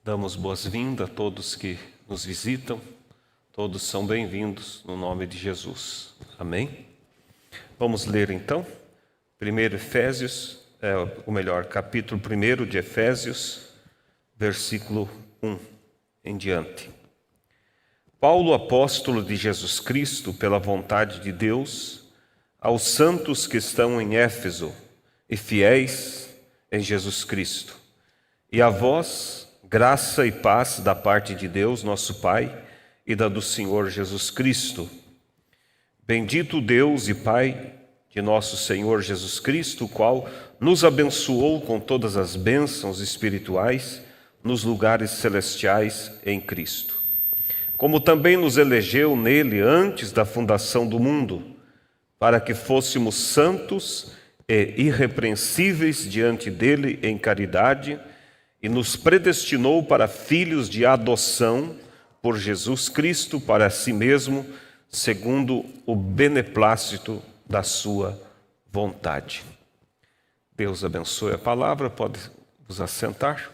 Damos boas-vindas a todos que nos visitam. Todos são bem-vindos no nome de Jesus. Amém? Vamos ler então. Capítulo 1 de Efésios, versículo 1 em diante. Paulo, apóstolo de Jesus Cristo, pela vontade de Deus, aos santos que estão em Éfeso e fiéis em Jesus Cristo, e a vós, graça e paz da parte de Deus, nosso Pai, e da do Senhor Jesus Cristo. Bendito Deus e Pai de nosso Senhor Jesus Cristo, o qual nos abençoou com todas as bênçãos espirituais nos lugares celestiais em Cristo. Como também nos elegeu nele antes da fundação do mundo, para que fôssemos santos e irrepreensíveis diante dele em caridade, e nos predestinou para filhos de adoção por Jesus Cristo para si mesmo, segundo o beneplácito da sua vontade. Deus abençoe a palavra, pode vos assentar.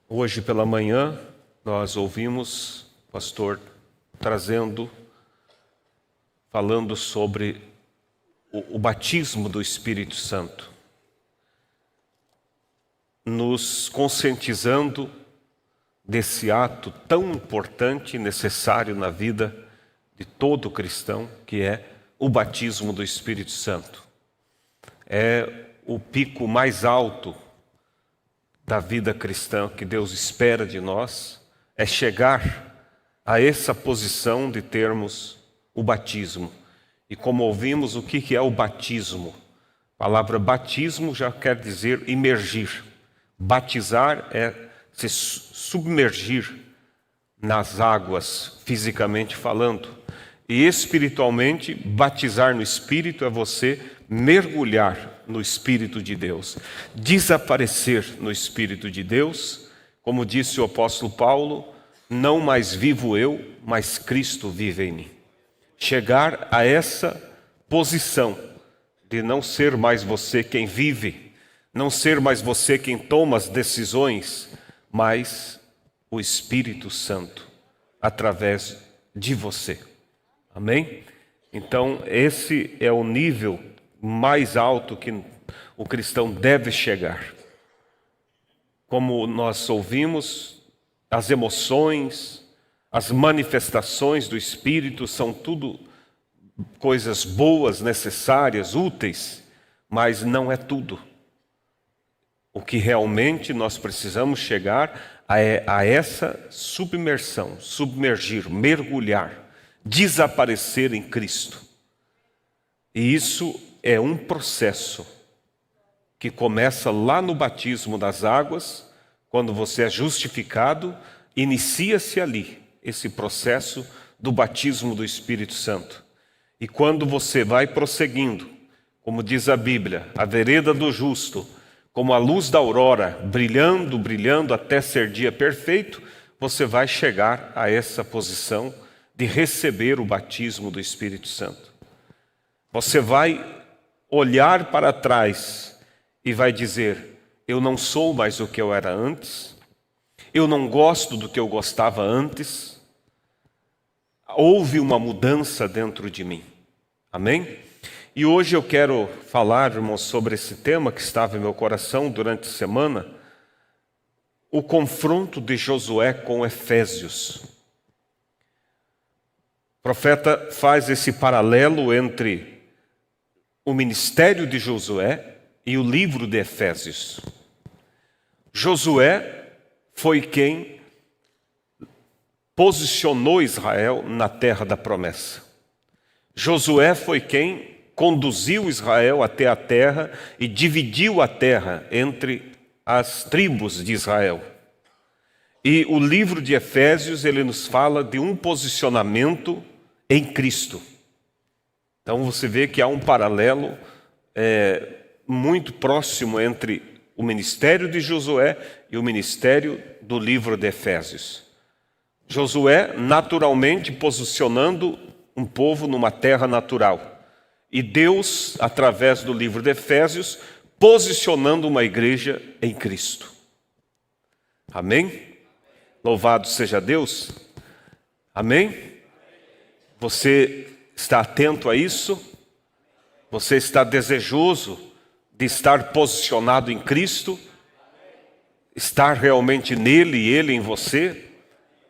Hoje pela manhã nós ouvimos o pastor falando sobre o batismo do Espírito Santo, nos conscientizando desse ato tão importante e necessário na vida de todo cristão, que é o batismo do Espírito Santo. É o pico mais alto da vida cristã que Deus espera de nós, é chegar a essa posição de termos o batismo. E como ouvimos, o que é o batismo? A palavra batismo já quer dizer imergir. Batizar é se submergir nas águas, fisicamente falando. E espiritualmente, batizar no Espírito é você mergulhar no Espírito de Deus, desaparecer no Espírito de Deus, como disse o apóstolo Paulo, não mais vivo eu, mas Cristo vive em mim. Chegar a essa posição de não ser mais você quem vive, não ser mais você quem toma as decisões, mas o Espírito Santo através de você. Amém? Então, esse é o nível mais alto que o cristão deve chegar. Como nós ouvimos, as emoções, as manifestações do Espírito são tudo coisas boas, necessárias, úteis, mas não é tudo. O que realmente nós precisamos chegar a essa submersão, submergir, mergulhar, desaparecer em Cristo. E isso é um processo que começa lá no batismo das águas, quando você é justificado, inicia-se ali esse processo do batismo do Espírito Santo. E quando você vai prosseguindo, como diz a Bíblia, a vereda do justo, como a luz da aurora, brilhando, brilhando até ser dia perfeito, você vai chegar a essa posição de receber o batismo do Espírito Santo. Você vai olhar para trás e vai dizer, eu não sou mais o que eu era antes, eu não gosto do que eu gostava antes, houve uma mudança dentro de mim. Amém? E hoje eu quero falar, irmãos, sobre esse tema que estava em meu coração durante a semana, o confronto de Josué com Efésios. O profeta faz esse paralelo entre o ministério de Josué e o livro de Efésios. Josué foi quem posicionou Israel na terra da promessa. Josué foi quem conduziu Israel até a terra e dividiu a terra entre as tribos de Israel. E o livro de Efésios, ele nos fala de um posicionamento em Cristo. Então você vê que há um paralelo muito próximo entre o ministério de Josué e o ministério do livro de Efésios. Josué naturalmente posicionando um povo numa terra natural. E Deus, através do livro de Efésios, posicionando uma igreja em Cristo. Amém? Louvado seja Deus. Amém? Você está atento a isso? Você está desejoso de estar posicionado em Cristo? Estar realmente nele e ele em você?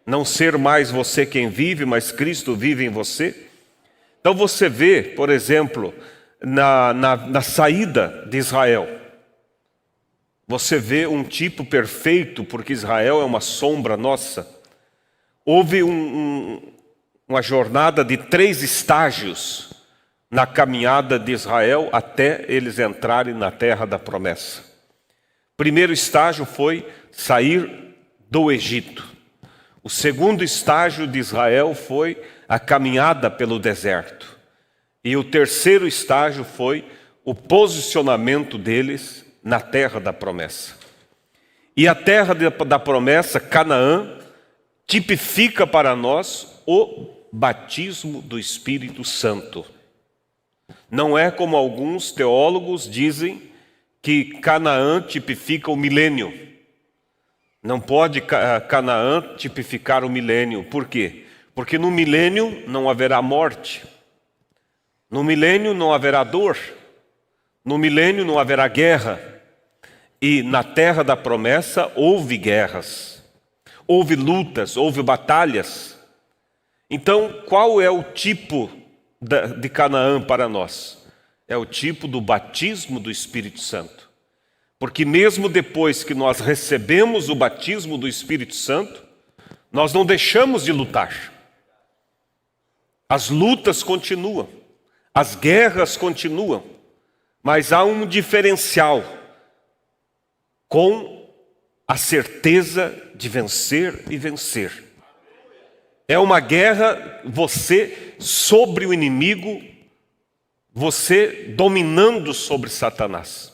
Não ser mais você quem vive, mas Cristo vive em você? Então você vê, por exemplo, na saída de Israel, você vê um tipo perfeito, porque Israel é uma sombra nossa. Houve uma jornada de 3 estágios na caminhada de Israel até eles entrarem na terra da promessa. Primeiro estágio foi sair do Egito. O segundo estágio de Israel foi a caminhada pelo deserto. E o terceiro estágio foi o posicionamento deles na terra da promessa. E a terra da promessa, Canaã, tipifica para nós o batismo do Espírito Santo. Não é como alguns teólogos dizem que Canaã tipifica o milênio. Não pode Canaã tipificar o milênio. Por quê? Porque no milênio não haverá morte. No milênio não haverá dor. No milênio não haverá guerra. E na terra da promessa houve guerras, houve lutas, houve batalhas. Então, qual é o tipo de Canaã para nós? É o tipo do batismo do Espírito Santo. Porque mesmo depois que nós recebemos o batismo do Espírito Santo, nós não deixamos de lutar. As lutas continuam, as guerras continuam, mas há um diferencial com a certeza de vencer e vencer. É uma guerra, você sobre o inimigo, você dominando sobre Satanás.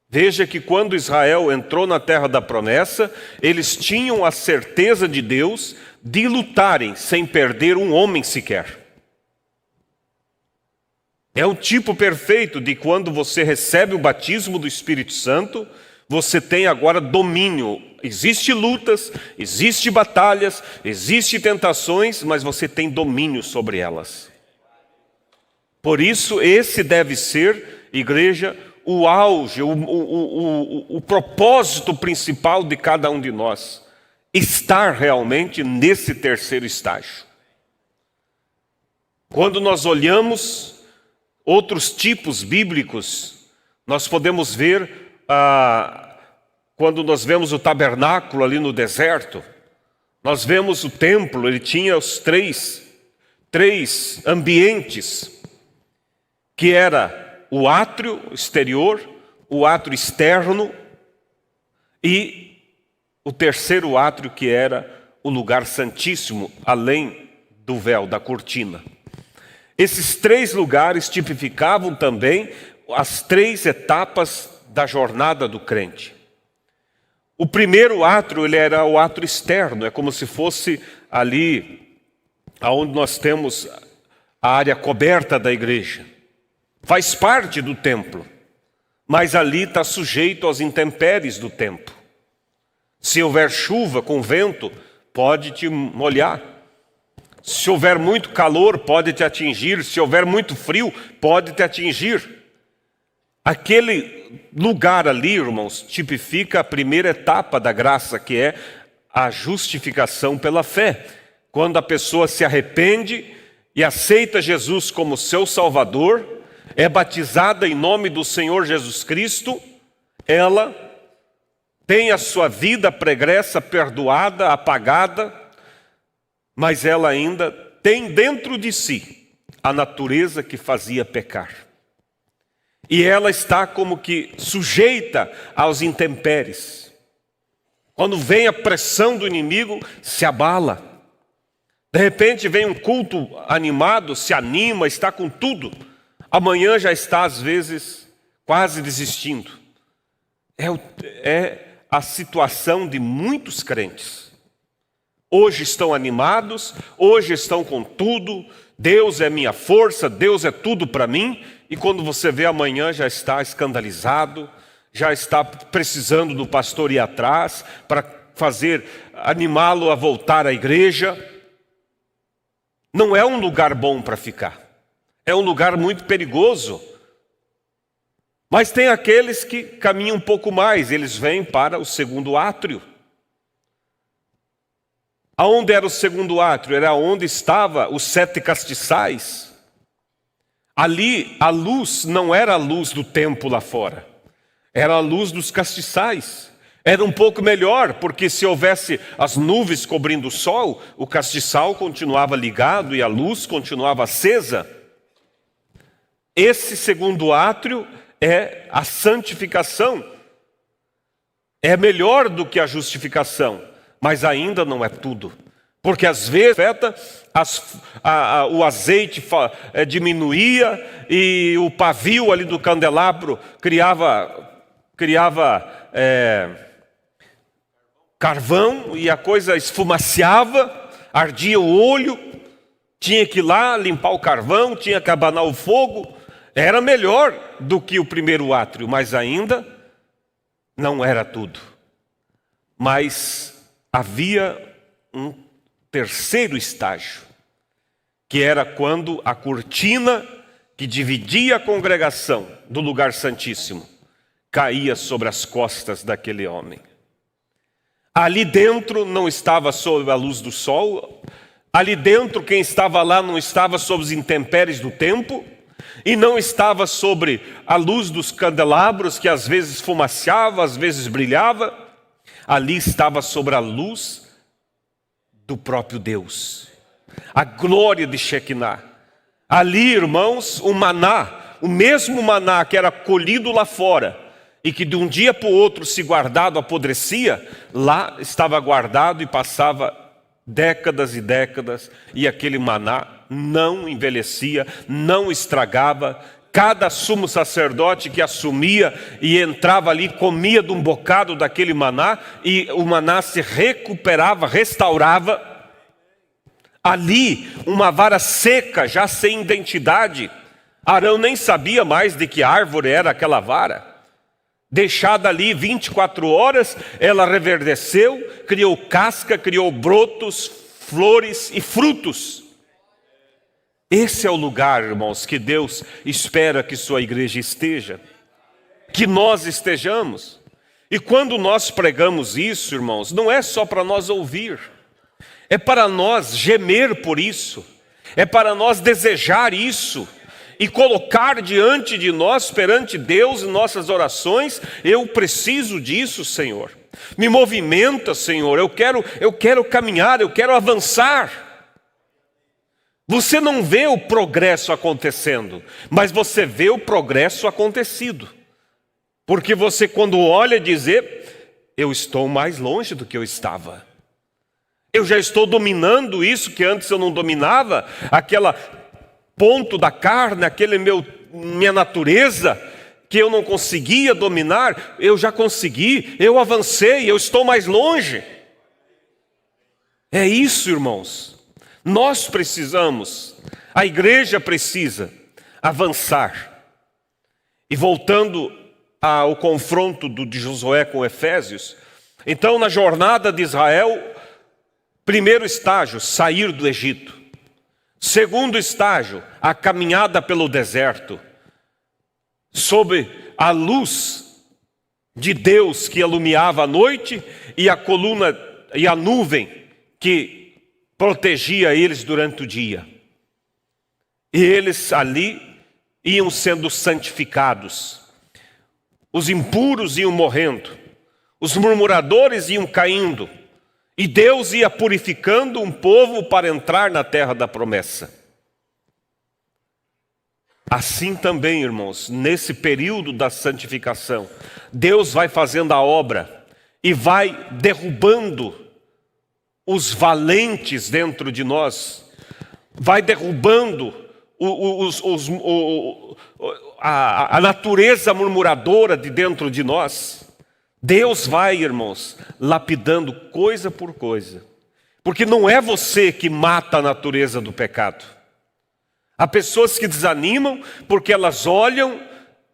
Veja que quando Israel entrou na terra da promessa, eles tinham a certeza de Deus de lutarem sem perder um homem sequer. É o tipo perfeito de quando você recebe o batismo do Espírito Santo, você tem agora domínio. Existem lutas, existem batalhas, existem tentações, mas você tem domínio sobre elas. Por isso, esse deve ser, igreja, o auge, o propósito principal de cada um de nós. Estar realmente nesse terceiro estágio. Quando nós olhamos outros tipos bíblicos, nós podemos ver, quando nós vemos o tabernáculo ali no deserto, nós vemos o templo, ele tinha os três ambientes, que era o átrio exterior, o átrio externo e o terceiro átrio, que era o lugar santíssimo, além do véu, da cortina. Esses 3 lugares tipificavam também as 3 etapas da jornada do crente. O primeiro átrio, ele era o átrio externo, é como se fosse ali onde nós temos a área coberta da igreja. Faz parte do templo, mas ali está sujeito às intempéries do tempo. Se houver chuva com vento, pode te molhar. Se houver muito calor, pode te atingir. Se houver muito frio, pode te atingir. Aquele lugar ali, irmãos, tipifica a primeira etapa da graça, que é a justificação pela fé. Quando a pessoa se arrepende e aceita Jesus como seu Salvador, é batizada em nome do Senhor Jesus Cristo, ela tem a sua vida pregressa perdoada, apagada, mas ela ainda tem dentro de si a natureza que fazia pecar. E ela está como que sujeita aos intempéries. Quando vem a pressão do inimigo, se abala. De repente vem um culto animado, se anima, está com tudo. Amanhã já está, às vezes, quase desistindo. É a situação de muitos crentes. Hoje estão animados, hoje estão com tudo. Deus é minha força, Deus é tudo para mim. E quando você vê amanhã já está escandalizado, já está precisando do pastor ir atrás para animá-lo a voltar à igreja. Não é um lugar bom para ficar. É um lugar muito perigoso. Mas tem aqueles que caminham um pouco mais, eles vêm para o segundo átrio. Aonde era o segundo átrio? Era onde estava os 7 castiçais. Ali a luz não era a luz do templo lá fora, era a luz dos castiçais. Era um pouco melhor, porque se houvesse as nuvens cobrindo o sol, o castiçal continuava ligado e a luz continuava acesa. Esse segundo átrio é a santificação. É melhor do que a justificação, mas ainda não é tudo. Porque às vezes o azeite diminuía e o pavio ali do candelabro criava carvão e a coisa esfumaciava, ardia o olho, tinha que ir lá limpar o carvão, tinha que abanar o fogo. Era melhor do que o primeiro átrio, mas ainda não era tudo. Mas havia um terceiro estágio, que era quando a cortina que dividia a congregação do lugar santíssimo caía sobre as costas daquele homem. Ali dentro não estava sob a luz do sol, ali dentro quem estava lá não estava sob os intempéries do tempo, e não estava sobre a luz dos candelabros que às vezes fumaciava, às vezes brilhava. Ali estava sobre a luz do próprio Deus, a glória de Shekinah. Ali, irmãos, o maná, o mesmo maná que era colhido lá fora e que de um dia para o outro, se guardado, apodrecia, lá estava guardado e passava décadas e décadas, e aquele maná não envelhecia, não estragava. Cada sumo sacerdote que assumia e entrava ali, comia de um bocado daquele maná, e o maná se recuperava, restaurava. Ali, uma vara seca, já sem identidade. Arão nem sabia mais de que árvore era aquela vara. Deixada ali 24 horas, ela reverdeceu, criou casca, criou brotos, flores e frutos. Esse é o lugar, irmãos, que Deus espera que sua igreja esteja, que nós estejamos. E quando nós pregamos isso, irmãos, não é só para nós ouvir, é para nós gemer por isso, é para nós desejar isso e colocar diante de nós, perante Deus, em nossas orações: eu preciso disso, Senhor. Me movimenta, Senhor, eu quero caminhar, eu quero avançar. Você não vê o progresso acontecendo, mas você vê o progresso acontecido. Porque você, quando olha, dizer: eu estou mais longe do que eu estava. Eu já estou dominando isso que antes eu não dominava, aquela ponto da carne, minha natureza, que eu não conseguia dominar, eu já consegui, eu avancei, eu estou mais longe. É isso, irmãos. Nós precisamos, a igreja precisa avançar. E voltando ao confronto de Josué com Efésios, então na jornada de Israel, primeiro estágio, sair do Egito. Segundo estágio, a caminhada pelo deserto, sob a luz de Deus que iluminava a noite e a coluna e a nuvem que protegia eles durante o dia. E eles ali iam sendo santificados. Os impuros iam morrendo, os murmuradores iam caindo, e Deus ia purificando um povo para entrar na terra da promessa. Assim também, irmãos, nesse período da santificação, Deus vai fazendo a obra e vai derrubando os valentes dentro de nós, vai derrubando a natureza murmuradora de dentro de nós. Deus vai, irmãos, lapidando coisa por coisa, porque não é você que mata a natureza do pecado. Há pessoas que desanimam porque elas olham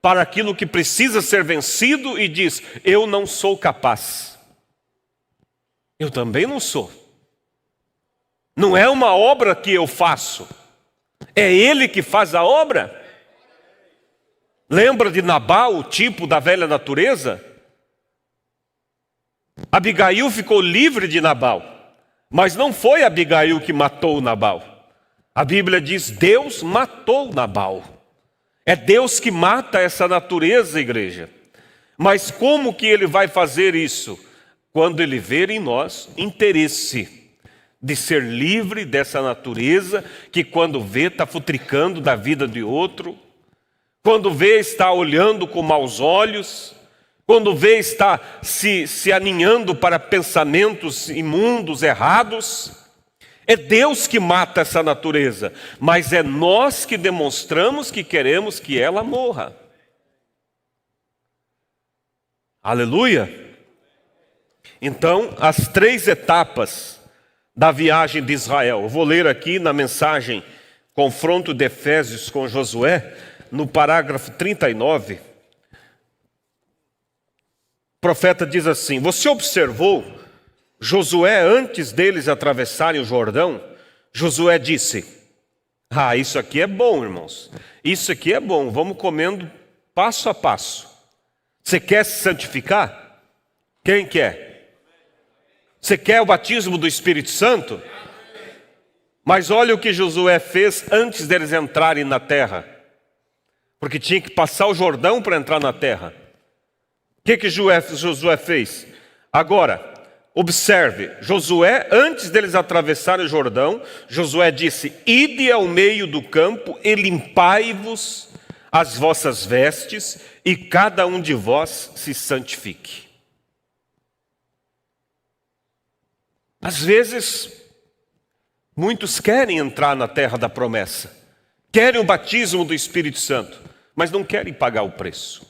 para aquilo que precisa ser vencido e diz: eu não sou capaz. Eu também não sou. Não é uma obra que eu faço, é Ele que faz a obra. Lembra de Nabal, o tipo da velha natureza? Abigail ficou livre de Nabal, mas não foi Abigail que matou Nabal. A Bíblia diz: Deus matou Nabal. É Deus que mata essa natureza, igreja. Mas como que Ele vai fazer isso? Quando Ele ver em nós interesse de ser livre dessa natureza que quando vê está futricando da vida de outro, quando vê está olhando com maus olhos, quando vê está se aninhando para pensamentos imundos, errados. É Deus que mata essa natureza, mas é nós que demonstramos que queremos que ela morra. Aleluia! Então, as 3 etapas da viagem de Israel. Eu vou ler aqui na mensagem Confronto de Efésios com Josué, no parágrafo 39. O profeta diz assim: você observou Josué antes deles atravessarem o Jordão? Josué disse: isso aqui é bom, irmãos. Isso aqui é bom, vamos comendo passo a passo. Você quer se santificar? Quem quer? Você quer o batismo do Espírito Santo? Mas olha o que Josué fez antes deles entrarem na terra. Porque tinha que passar o Jordão para entrar na terra. O que Josué fez? Agora, observe, Josué, antes deles atravessarem o Jordão, Josué disse: ide ao meio do campo e limpai-vos as vossas vestes, e cada um de vós se santifique. Às vezes, muitos querem entrar na terra da promessa, querem o batismo do Espírito Santo, mas não querem pagar o preço.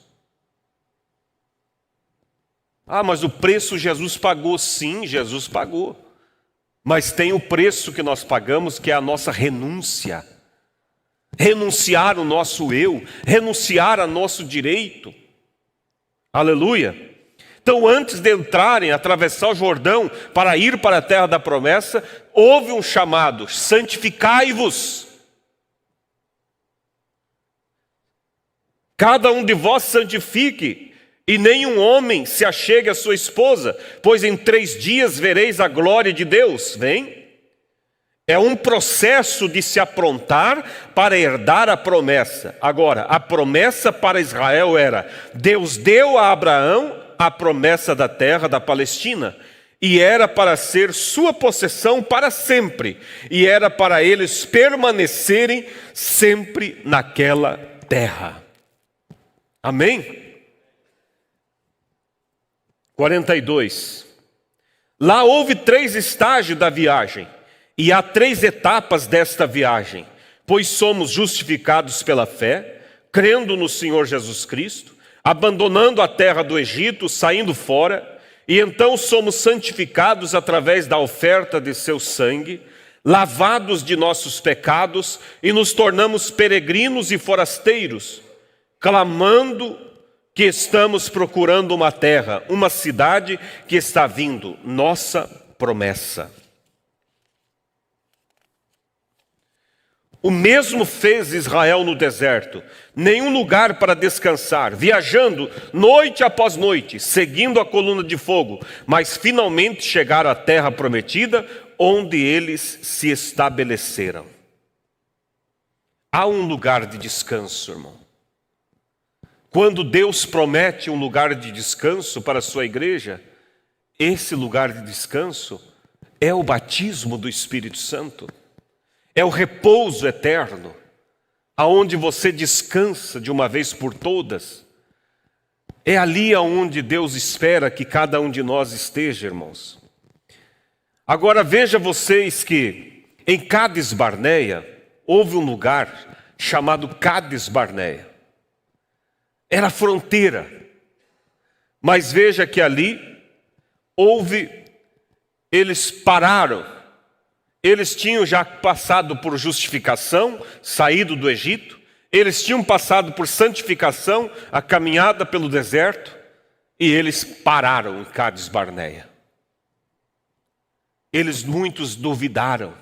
Mas o preço Jesus pagou. Sim, Jesus pagou. Mas tem o preço que nós pagamos, que é a nossa renúncia. Renunciar o nosso eu, renunciar a nosso direito. Aleluia. Então, antes de entrarem, atravessar o Jordão para ir para a terra da promessa, houve um chamado: santificai-vos. Cada um de vós santifique, e nenhum homem se achegue à sua esposa, pois em 3 dias vereis a glória de Deus. Vem? É um processo de se aprontar para herdar a promessa. Agora, a promessa para Israel era: Deus deu a Abraão a promessa da terra da Palestina, e era para ser sua possessão para sempre, e era para eles permanecerem sempre naquela terra. Amém? 42. Lá houve 3 estágios da viagem, e há 3 etapas desta viagem, pois somos justificados pela fé, crendo no Senhor Jesus Cristo, abandonando a terra do Egito, saindo fora, e então somos santificados através da oferta de seu sangue, lavados de nossos pecados, e nos tornamos peregrinos e forasteiros, clamando que estamos procurando uma terra, uma cidade que está vindo, nossa promessa. O mesmo fez Israel no deserto, nenhum lugar para descansar, viajando noite após noite, seguindo a coluna de fogo, mas finalmente chegaram à terra prometida, onde eles se estabeleceram. Há um lugar de descanso, irmão. Quando Deus promete um lugar de descanso para a sua igreja, esse lugar de descanso é o batismo do Espírito Santo. É o repouso eterno, aonde você descansa de uma vez por todas. É ali aonde Deus espera que cada um de nós esteja, irmãos. Agora veja vocês que em Cades Barneia houve um lugar chamado Cades Barneia. Era fronteira, mas veja que ali eles pararam. Eles tinham já passado por justificação, saído do Egito, Eles tinham passado por santificação, a caminhada pelo deserto, e eles pararam em Cádiz Barneia. Muitos duvidaram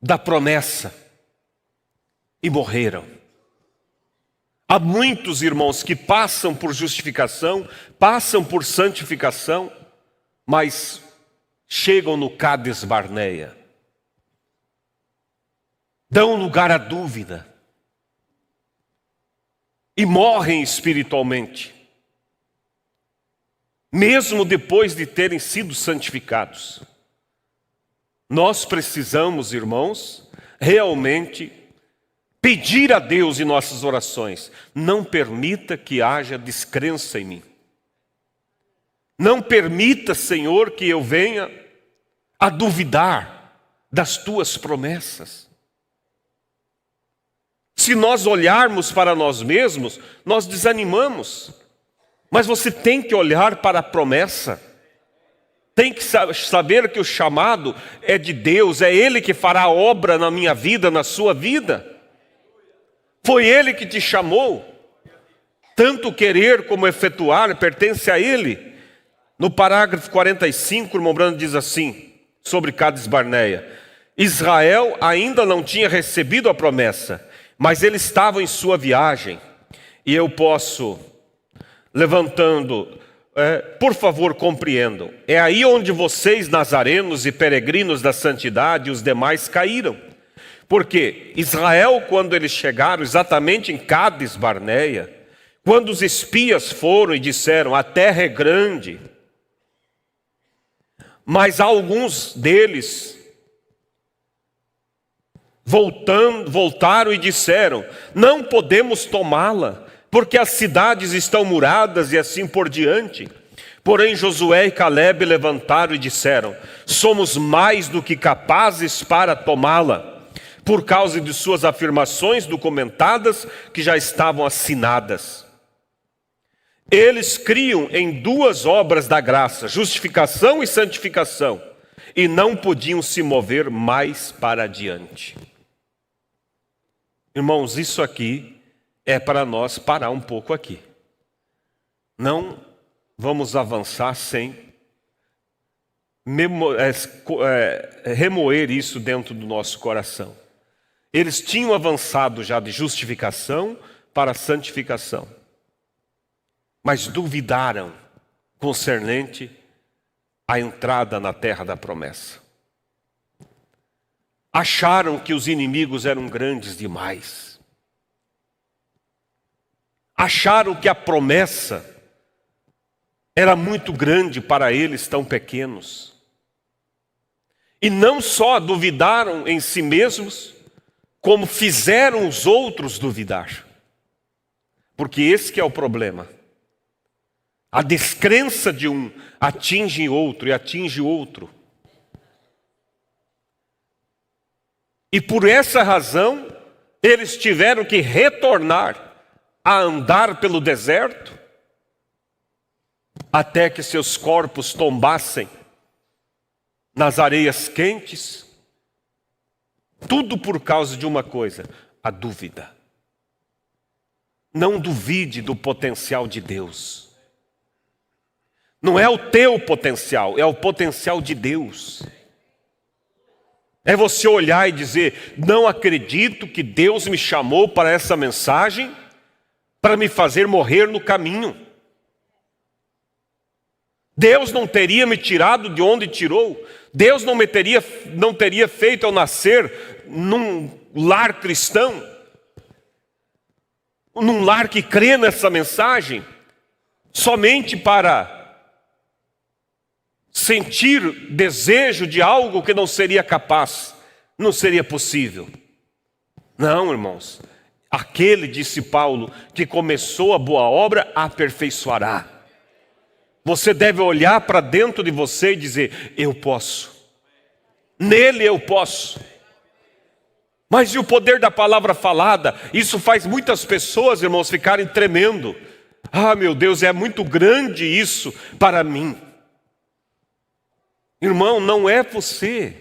da promessa e morreram. Há muitos irmãos que passam por justificação, passam por santificação, mas chegam no Cádiz Barneia. Dão lugar à dúvida e morrem espiritualmente, mesmo depois de terem sido santificados. Nós precisamos, irmãos, realmente pedir a Deus em nossas orações: não permita que haja descrença em mim. Não permita, Senhor, que eu venha a duvidar das tuas promessas. Se nós olharmos para nós mesmos, nós desanimamos. Mas você tem que olhar para a promessa. Tem que saber que o chamado é de Deus, é Ele que fará a obra na minha vida, na sua vida. Foi Ele que te chamou. Tanto querer como efetuar pertence a Ele. No parágrafo 45, o irmão Branham diz assim, sobre Cádiz Barneia: Israel ainda não tinha recebido a promessa, mas ele estava em sua viagem. E eu posso, levantando, por favor, compreendam. É aí onde vocês, nazarenos e peregrinos da santidade, e os demais caíram. Porque Israel, quando eles chegaram exatamente em Cádiz Barneia, quando os espias foram e disseram: a terra é grande, mas alguns deles voltaram e disseram: não podemos tomá-la, porque as cidades estão muradas, e assim por diante. Porém Josué e Calebe levantaram e disseram: somos mais do que capazes para tomá-la, por causa de suas afirmações documentadas que já estavam assinadas. Eles criam em duas obras da graça, justificação e santificação, e não podiam se mover mais para adiante. Irmãos, isso aqui é para nós parar um pouco aqui. Não vamos avançar sem remoer isso dentro do nosso coração. Eles tinham avançado já de justificação para santificação, mas duvidaram concernente à entrada na terra da promessa. Acharam que os inimigos eram grandes demais. Acharam que a promessa era muito grande para eles tão pequenos. E não só duvidaram em si mesmos, como fizeram os outros duvidar. Porque esse que é o problema. A descrença de um atinge outro e atinge outro. E por essa razão, eles tiveram que retornar a andar pelo deserto, até que seus corpos tombassem nas areias quentes. Tudo por causa de uma coisa: a dúvida. Não duvide do potencial de Deus. Não é o teu potencial, é o potencial de Deus. É você olhar e dizer: não acredito que Deus me chamou para essa mensagem, para me fazer morrer no caminho. Deus não teria me tirado de onde tirou. Deus não teria feito eu nascer num lar cristão, num lar que crê nessa mensagem, somente para sentir desejo de algo que não seria capaz, não seria possível. Não, irmãos. Aquele, disse Paulo, que começou a boa obra, aperfeiçoará. Você deve olhar para dentro de você e dizer: eu posso. Nele eu posso. Mas e o poder da palavra falada? Isso faz muitas pessoas, irmãos, ficarem tremendo. Ah, meu Deus, é muito grande isso para mim. Irmão, não é você.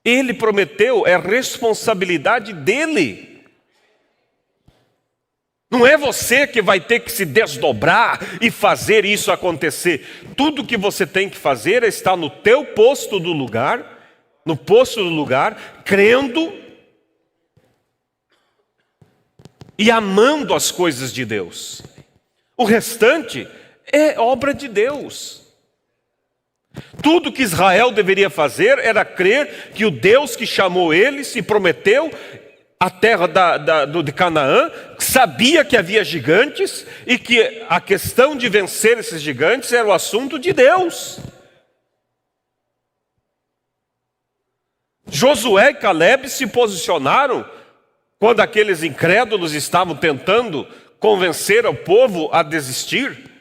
Ele prometeu, é responsabilidade dele. Não é você que vai ter que se desdobrar e fazer isso acontecer. Tudo que você tem que fazer é estar no teu posto do lugar, crendo e amando as coisas de Deus. O restante é obra de Deus. Tudo que Israel deveria fazer era crer que o Deus que chamou eles e prometeu a terra de Canaã, sabia que havia gigantes e que a questão de vencer esses gigantes era o assunto de Deus. Josué e Caleb se posicionaram quando aqueles incrédulos estavam tentando convencer o povo a desistir.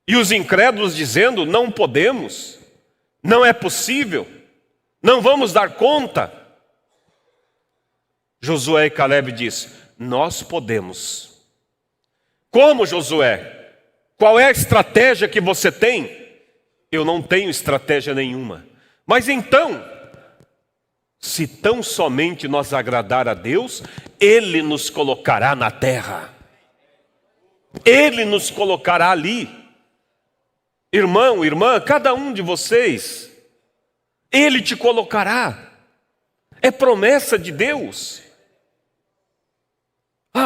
E os incrédulos dizendo: não podemos, não é possível, não vamos dar conta. Josué e Caleb diz: nós podemos. Como, Josué? Qual é a estratégia que você tem? Eu não tenho estratégia nenhuma. Mas então, se tão somente nós agradar a Deus, Ele nos colocará na terra. Ele nos colocará ali. Irmão, irmã, cada um de vocês, Ele te colocará. É promessa de Deus.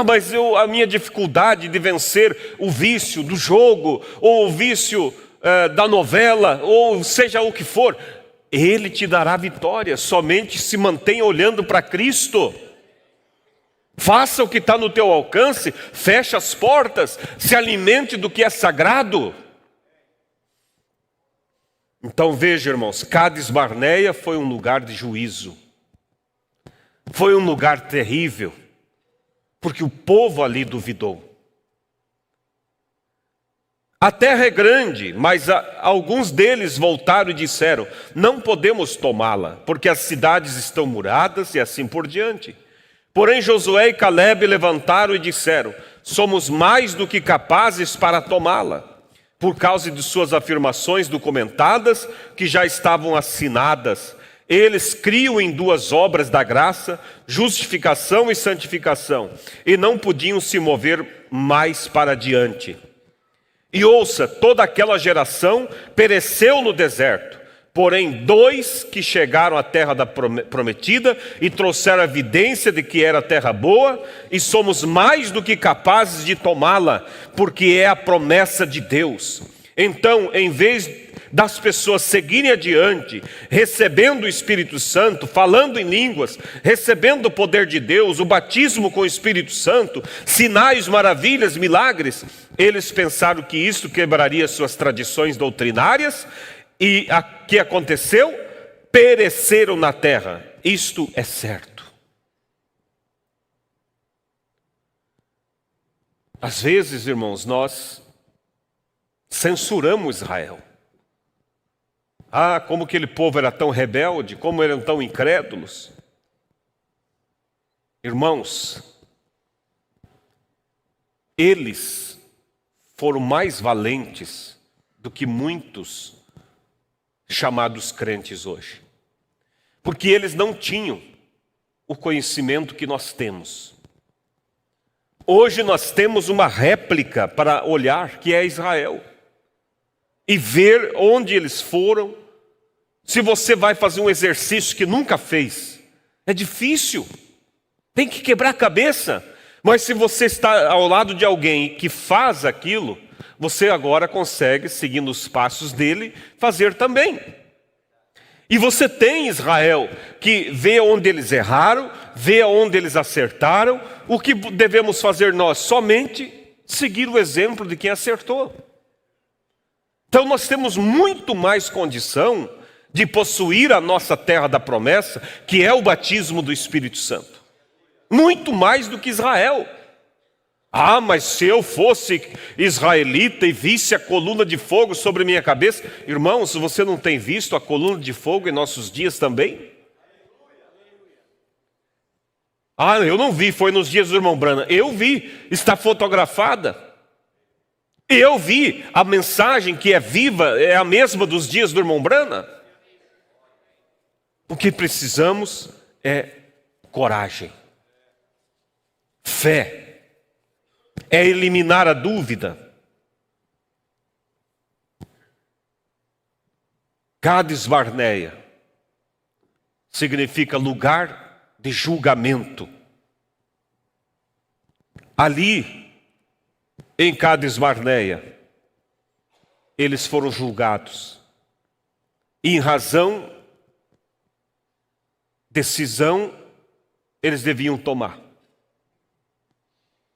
Mas a minha dificuldade de vencer o vício do jogo, ou o vício da novela, ou seja o que for, Ele te dará vitória. Somente se mantenha olhando para Cristo. Faça o que está no teu alcance, feche as portas, se alimente do que é sagrado. Então veja, irmãos, Cádiz Barneia foi um lugar de juízo. Foi um lugar terrível, porque o povo ali duvidou. A terra é grande, mas alguns deles voltaram e disseram: não podemos tomá-la, porque as cidades estão muradas e assim por diante. Porém Josué e Caleb levantaram e disseram: somos mais do que capazes para tomá-la, por causa de suas afirmações documentadas, que já estavam assinadas. Eles criam em duas obras da graça, justificação e santificação, e não podiam se mover mais para diante. E ouça, toda aquela geração pereceu no deserto. Porém, 2 que chegaram à terra prometida e trouxeram evidência de que era terra boa, e somos mais do que capazes de tomá-la, porque é a promessa de Deus. Então, em vez das pessoas seguirem adiante, recebendo o Espírito Santo, falando em línguas, recebendo o poder de Deus, o batismo com o Espírito Santo, sinais, maravilhas, milagres, eles pensaram que isso quebraria suas tradições doutrinárias. E o que aconteceu? Pereceram na terra. Isto é certo. Às vezes, irmãos, nós censuramos Israel. Como aquele povo era tão rebelde, como eram tão incrédulos. Irmãos, eles foram mais valentes do que muitos chamados crentes hoje, porque eles não tinham o conhecimento que nós temos. Hoje nós temos uma réplica para olhar, que é Israel, e ver onde eles foram. Se você vai fazer um exercício que nunca fez, é difícil, tem que quebrar a cabeça. Mas se você está ao lado de alguém que faz aquilo, você agora consegue, seguindo os passos dele, fazer também. E você tem Israel, que vê onde eles erraram, vê onde eles acertaram. O que devemos fazer nós? Somente seguir o exemplo de quem acertou. Então nós temos muito mais condição de possuir a nossa terra da promessa, que é o batismo do Espírito Santo. Muito mais do que Israel. Mas se eu fosse israelita e visse a coluna de fogo sobre minha cabeça... Irmãos, você não tem visto a coluna de fogo em nossos dias também? Eu não vi, foi nos dias do irmão Branham. Eu vi, está fotografada. Eu vi, a mensagem que é viva é a mesma dos dias do irmão Branham. O que precisamos é coragem, fé, é eliminar a dúvida. Cades Barneia significa lugar de julgamento. Ali, em Cades Barneia, eles foram julgados. E em razão, decisão, eles deviam tomar.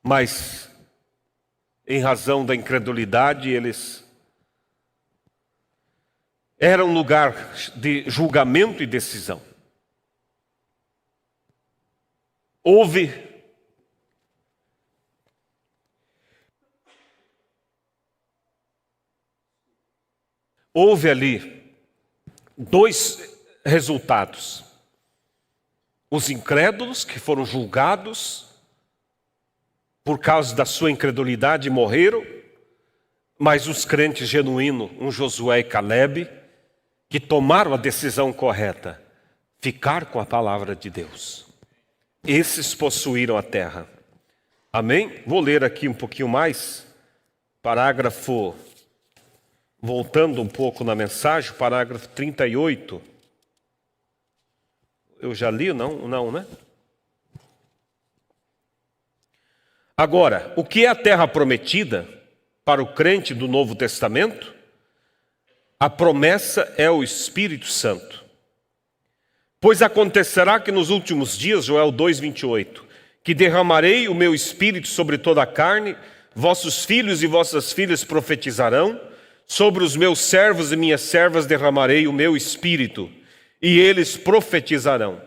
Mas, em razão da incredulidade, eles eram um lugar de julgamento e decisão. Houve ali dois resultados. Os incrédulos que foram julgados por causa da sua incredulidade morreram, mas os crentes genuínos, um Josué e Calebe, que tomaram a decisão correta, ficar com a palavra de Deus. Esses possuíram a terra. Amém? Vou ler aqui um pouquinho mais, parágrafo, voltando um pouco na mensagem, parágrafo 38. Eu já li? Não, né? Agora, o que é a terra prometida para o crente do Novo Testamento? A promessa é o Espírito Santo. Pois acontecerá que nos últimos dias, Joel 2:28, que derramarei o meu Espírito sobre toda a carne, vossos filhos e vossas filhas profetizarão, sobre os meus servos e minhas servas derramarei o meu Espírito, e eles profetizarão.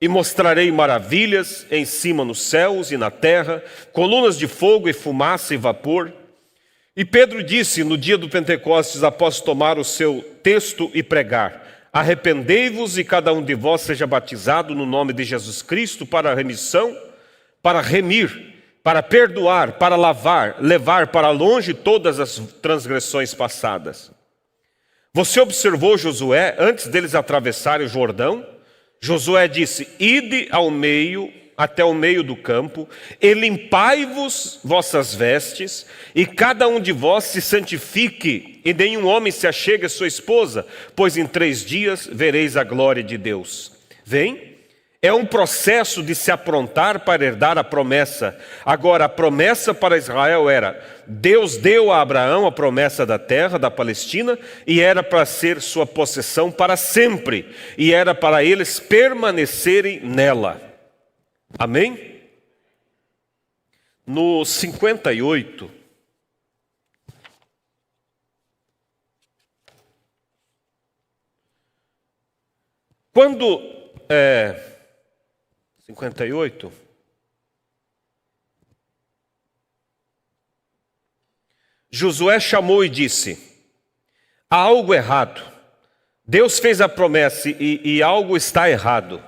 E mostrarei maravilhas em cima nos céus e na terra, colunas de fogo e fumaça e vapor. E Pedro disse no dia do Pentecostes, após tomar o seu texto e pregar: arrependei-vos e cada um de vós seja batizado no nome de Jesus Cristo para a remissão, para remir, para perdoar, para lavar, levar para longe todas as transgressões passadas. Você observou Josué antes deles atravessarem o Jordão? Josué disse: ide ao meio, até o meio do campo, e limpai-vos vossas vestes, e cada um de vós se santifique, e nenhum homem se achegue a sua esposa, pois em 3 dias vereis a glória de Deus. Vem? É um processo de se aprontar para herdar a promessa. Agora, a promessa para Israel era: Deus deu a Abraão a promessa da terra, da Palestina, e era para ser sua possessão para sempre, e era para eles permanecerem nela. Amém? No 58, quando 58, Josué chamou e disse: há algo errado. Deus fez a promessa e algo está errado.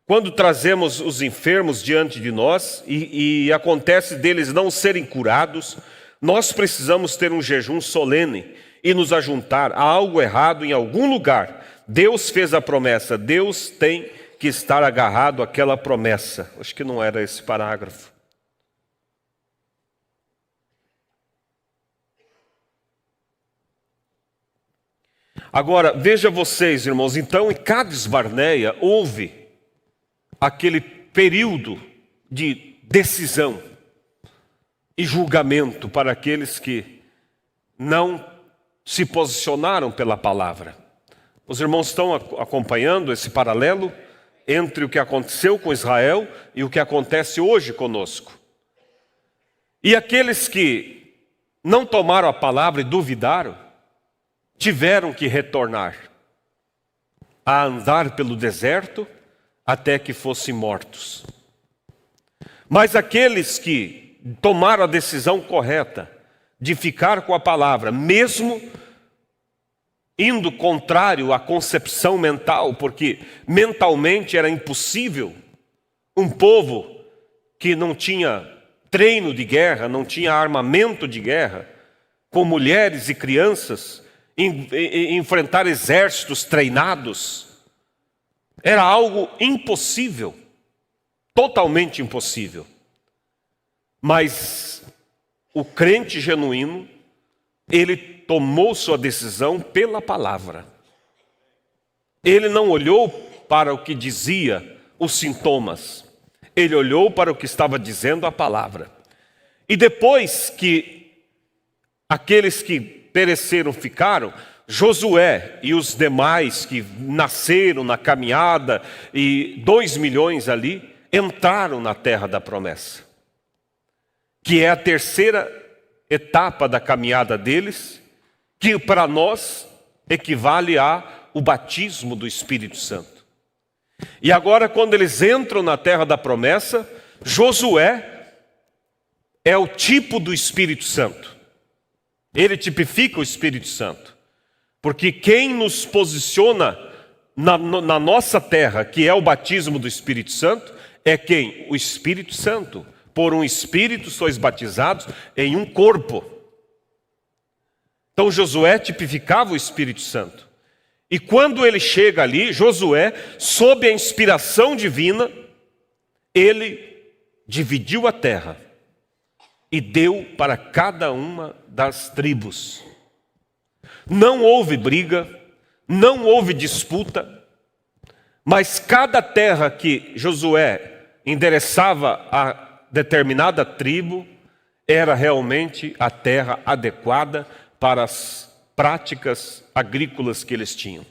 Quando trazemos os enfermos diante de nós e acontece deles não serem curados, nós precisamos ter um jejum solene e nos ajuntar. Há algo errado em algum lugar. Deus fez a promessa, Deus tem que estar agarrado àquela promessa. Acho que não era esse parágrafo. Agora, veja vocês, irmãos, então em Cades Barneia houve aquele período de decisão e julgamento para aqueles que não se posicionaram pela palavra. Os irmãos estão acompanhando esse paralelo entre o que aconteceu com Israel e o que acontece hoje conosco. E aqueles que não tomaram a palavra e duvidaram, tiveram que retornar a andar pelo deserto até que fossem mortos. Mas aqueles que tomaram a decisão correta de ficar com a palavra, mesmo indo contrário à concepção mental, porque mentalmente era impossível um povo que não tinha treino de guerra, não tinha armamento de guerra, com mulheres e crianças, enfrentar exércitos treinados. Era algo impossível, totalmente impossível. Mas o crente genuíno, ele tomou sua decisão pela palavra. Ele não olhou para o que dizia os sintomas. Ele olhou para o que estava dizendo a palavra. E depois que aqueles que pereceram ficaram, Josué e os demais que nasceram na caminhada, e 2 milhões ali, entraram na terra da promessa, que é a terceira etapa da caminhada deles, que para nós equivale ao batismo do Espírito Santo. E agora, quando eles entram na terra da promessa, Josué é o tipo do Espírito Santo. Ele tipifica o Espírito Santo. Porque quem nos posiciona na nossa terra, que é o batismo do Espírito Santo, é quem? O Espírito Santo. Por um Espírito sois batizados em um corpo. Então Josué tipificava o Espírito Santo. E quando ele chega ali, Josué, sob a inspiração divina, ele dividiu a terra e deu para cada uma das tribos. Não houve briga, não houve disputa, mas cada terra que Josué endereçava a determinada tribo era realmente a terra adequada para as práticas agrícolas que eles tinham.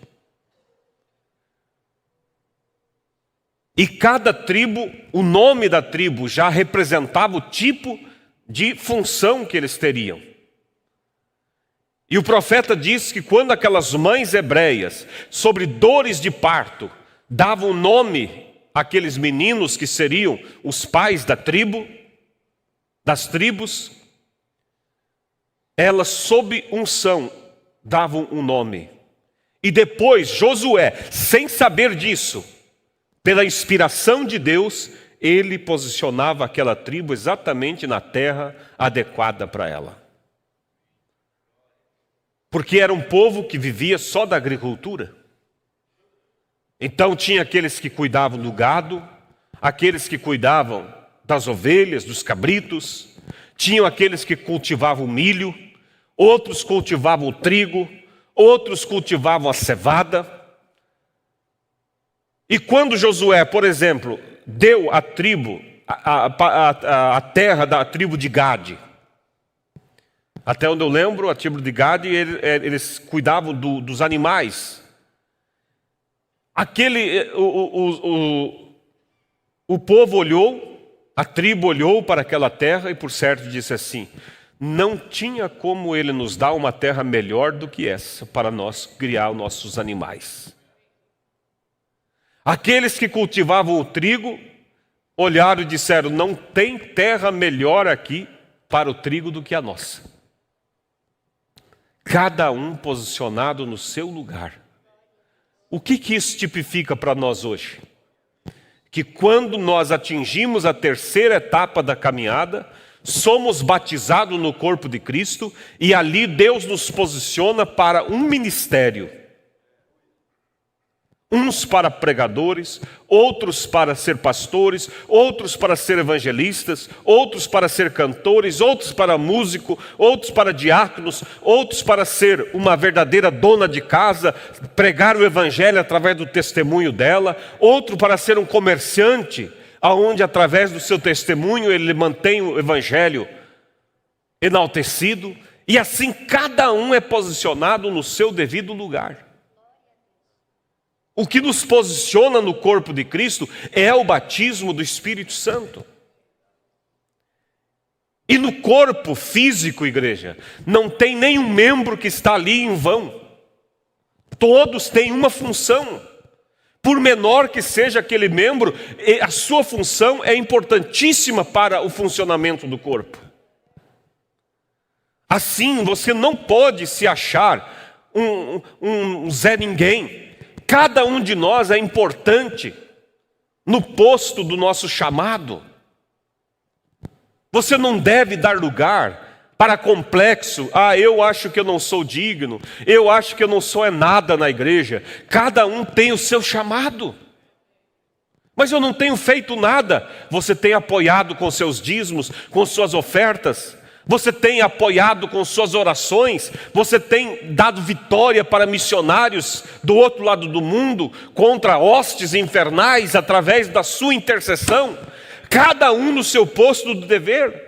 E cada tribo, o nome da tribo já representava o tipo de função que eles teriam. E o profeta diz que quando aquelas mães hebreias, sobre dores de parto, davam nome àqueles meninos que seriam os pais da tribo, das tribos, elas sob unção davam um nome. E depois Josué, sem saber disso, pela inspiração de Deus, ele posicionava aquela tribo exatamente na terra adequada para ela. Porque era um povo que vivia só da agricultura. Então tinha aqueles que cuidavam do gado, aqueles que cuidavam das ovelhas, dos cabritos, tinham aqueles que cultivavam milho, outros cultivavam o trigo, outros cultivavam a cevada. E quando Josué, por exemplo, deu a tribo, a terra da tribo de Gade, até onde eu lembro, a tribo de Gade, eles cuidavam dos animais. O povo olhou, a tribo olhou para aquela terra e por certo disse assim: não tinha como ele nos dar uma terra melhor do que essa para nós criar os nossos animais. Aqueles que cultivavam o trigo olharam e disseram: não tem terra melhor aqui para o trigo do que a nossa. Cada um posicionado no seu lugar. O que isso tipifica para nós hoje? Que quando nós atingimos a terceira etapa da caminhada, somos batizados no corpo de Cristo e ali Deus nos posiciona para um ministério. Uns para pregadores, outros para ser pastores, outros para ser evangelistas, outros para ser cantores, outros para músico, outros para diáconos, outros para ser uma verdadeira dona de casa, pregar o evangelho através do testemunho dela, outro para ser um comerciante, aonde através do seu testemunho ele mantém o evangelho enaltecido, e assim cada um é posicionado no seu devido lugar. O que nos posiciona no corpo de Cristo é o batismo do Espírito Santo. E no corpo físico, igreja, não tem nenhum membro que está ali em vão. Todos têm uma função. Por menor que seja aquele membro, a sua função é importantíssima para o funcionamento do corpo. Assim, você não pode se achar um Zé Ninguém. Cada um de nós é importante no posto do nosso chamado. Você não deve dar lugar para complexo. Eu acho que eu não sou digno. Eu acho que eu não sou nada na igreja. Cada um tem o seu chamado. Mas eu não tenho feito nada. Você tem apoiado com seus dízimos, com suas ofertas. Você tem apoiado com suas orações. Você tem dado vitória para missionários do outro lado do mundo, contra hostes infernais, através da sua intercessão. Cada um no seu posto do dever.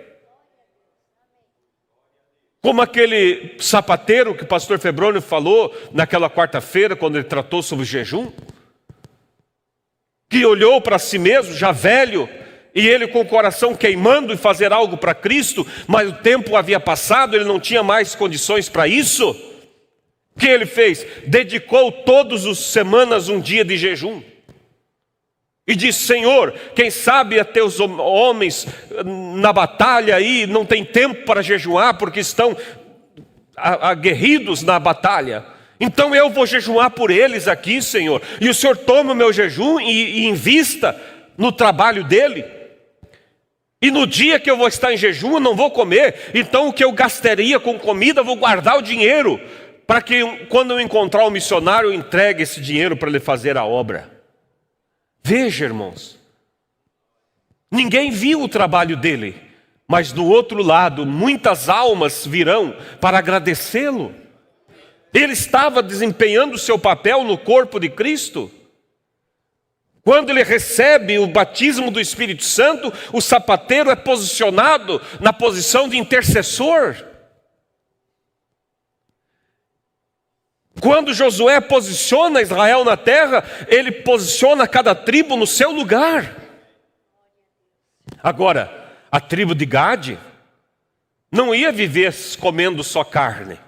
Como aquele sapateiro que o pastor Febrônio falou naquela quarta-feira, quando ele tratou sobre o jejum, que olhou para si mesmo, já velho, e ele com o coração queimando em fazer algo para Cristo, mas o tempo havia passado, ele não tinha mais condições para isso. O que ele fez? Dedicou todas as semanas um dia de jejum. E disse: Senhor, quem sabe até os homens na batalha aí não tem tempo para jejuar porque estão aguerridos na batalha. Então eu vou jejuar por eles aqui, Senhor. E o Senhor toma o meu jejum e invista no trabalho dele. E no dia que eu vou estar em jejum eu não vou comer. Então o que eu gastaria com comida eu vou guardar o dinheiro, para que quando eu encontrar o missionário eu entregue esse dinheiro para ele fazer a obra. Veja, irmãos, ninguém viu o trabalho dele, mas do outro lado, muitas almas virão para agradecê-lo. Ele estava desempenhando o seu papel no corpo de Cristo. Quando ele recebe o batismo do Espírito Santo, o sapateiro é posicionado na posição de intercessor. Quando Josué posiciona Israel na terra, ele posiciona cada tribo no seu lugar. Agora, a tribo de Gade não ia viver comendo só carne.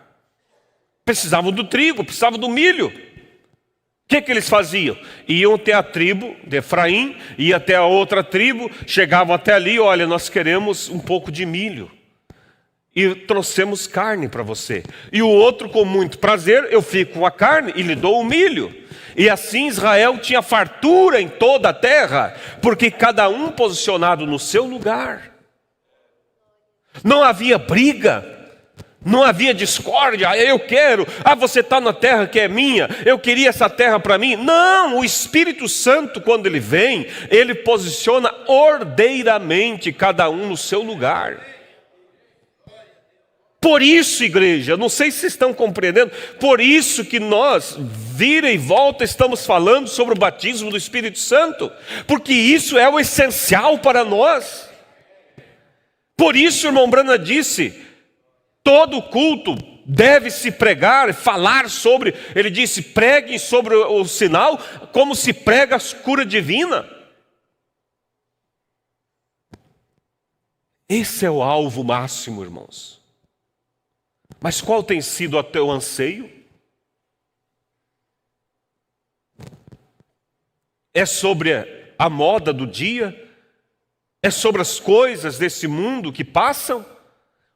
Precisavam do trigo, precisavam do milho. O que eles faziam? Iam até a tribo de Efraim, iam até a outra tribo, chegavam até ali: olha, nós queremos um pouco de milho. E trouxemos carne para você. E o outro, com muito prazer, eu fico com a carne e lhe dou o milho. E assim Israel tinha fartura em toda a terra, porque cada um posicionado no seu lugar. Não havia briga, não havia discórdia. Eu quero, você está na terra que é minha, eu queria essa terra para mim. Não, o Espírito Santo, quando ele vem, ele posiciona ordeiramente cada um no seu lugar. Por isso, igreja, não sei se vocês estão compreendendo, por isso que nós, vira e volta, estamos falando sobre o batismo do Espírito Santo, porque isso é o essencial para nós. Por isso, o irmão Brana disse, todo culto deve se pregar, falar sobre, ele disse, preguem sobre o sinal, como se prega a cura divina. Esse é o alvo máximo, irmãos. Mas qual tem sido o teu anseio? É sobre a moda do dia? É sobre as coisas desse mundo que passam?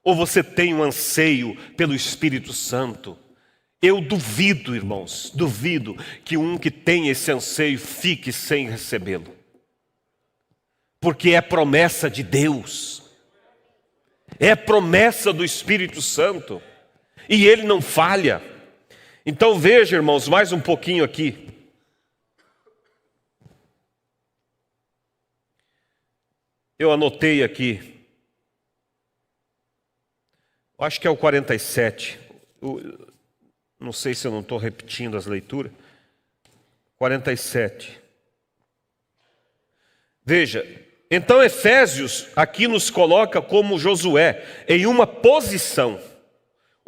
Ou você tem um anseio pelo Espírito Santo? Eu duvido, irmãos, duvido que um que tem esse anseio fique sem recebê-lo. Porque é promessa de Deus. É promessa do Espírito Santo. E ele não falha. Então veja, irmãos, mais um pouquinho aqui. Eu anotei aqui. Acho que é o 47. Não sei se eu não estou repetindo as leituras. 47. Veja, então Efésios aqui nos coloca como Josué em uma posição.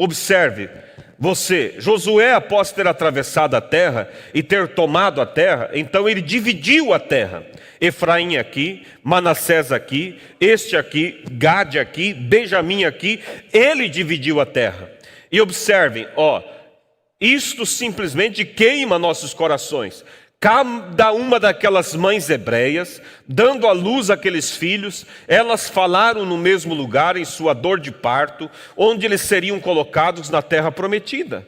Observe, Josué, após ter atravessado a terra e ter tomado a terra, então ele dividiu a terra. Efraim aqui, Manassés aqui, este aqui, Gade aqui, Benjamim aqui, ele dividiu a terra. E observem, isto simplesmente queima nossos corações. Cada uma daquelas mães hebreias, dando à luz aqueles filhos, elas falaram no mesmo lugar, em sua dor de parto, onde eles seriam colocados na terra prometida.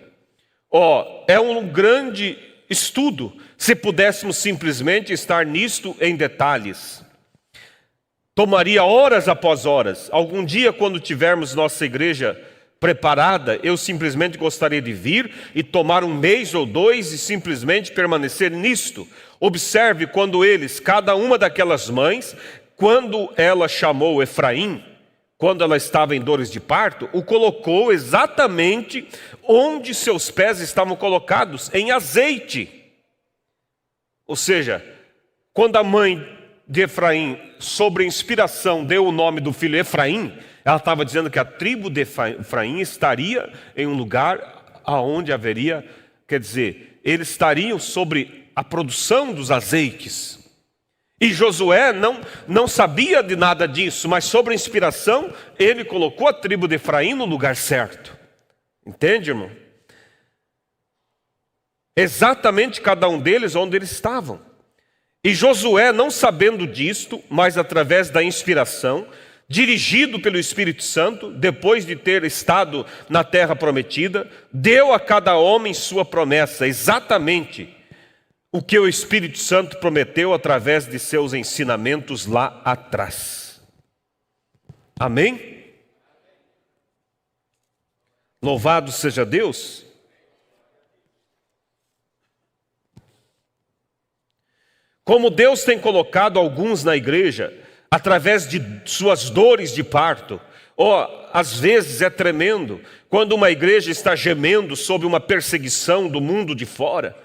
É um grande estudo, se pudéssemos simplesmente estar nisto em detalhes. Tomaria horas após horas. Algum dia, quando tivermos nossa igreja preparada, eu simplesmente gostaria de vir e tomar um mês ou dois e simplesmente permanecer nisto. Observe quando cada uma daquelas mães, quando ela chamou Efraim, quando ela estava em dores de parto, o colocou exatamente onde seus pés estavam colocados, em azeite. Ou seja, quando a mãe de Efraim, sobre inspiração, deu o nome do filho Efraim, ela estava dizendo que a tribo de Efraim estaria em um lugar aonde haveria, quer dizer, eles estariam sobre a produção dos azeites. E Josué não sabia de nada disso, mas sobre a inspiração, ele colocou a tribo de Efraim no lugar certo. Entende, irmão? Exatamente cada um deles onde eles estavam. E Josué, não sabendo disto, mas através da inspiração, dirigido pelo Espírito Santo, depois de ter estado na terra prometida, deu a cada homem sua promessa, exatamente o que o Espírito Santo prometeu através de seus ensinamentos lá atrás. Amém? Louvado seja Deus. Como Deus tem colocado alguns na igreja, através de suas dores de parto, às vezes é tremendo, quando uma igreja está gemendo sob uma perseguição do mundo de fora,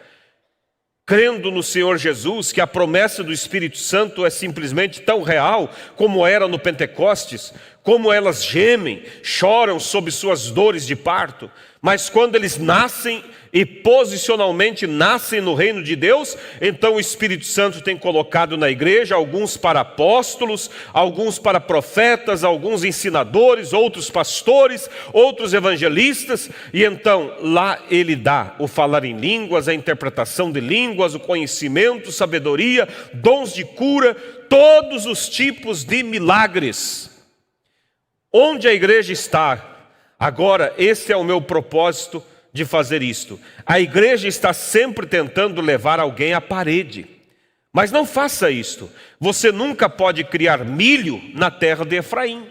crendo no Senhor Jesus, que a promessa do Espírito Santo é simplesmente tão real como era no Pentecostes, como elas gemem, choram sob suas dores de parto, mas quando eles nascem e posicionalmente nascem no reino de Deus, então o Espírito Santo tem colocado na igreja alguns para apóstolos, alguns para profetas, alguns ensinadores, outros pastores, outros evangelistas, e então lá ele dá o falar em línguas, a interpretação de línguas, o conhecimento, sabedoria, dons de cura, todos os tipos de milagres. Onde a igreja está? Agora, esse é o meu propósito de fazer isto. A igreja está sempre tentando levar alguém à parede. Mas não faça isto. Você nunca pode criar milho na terra de Efraim.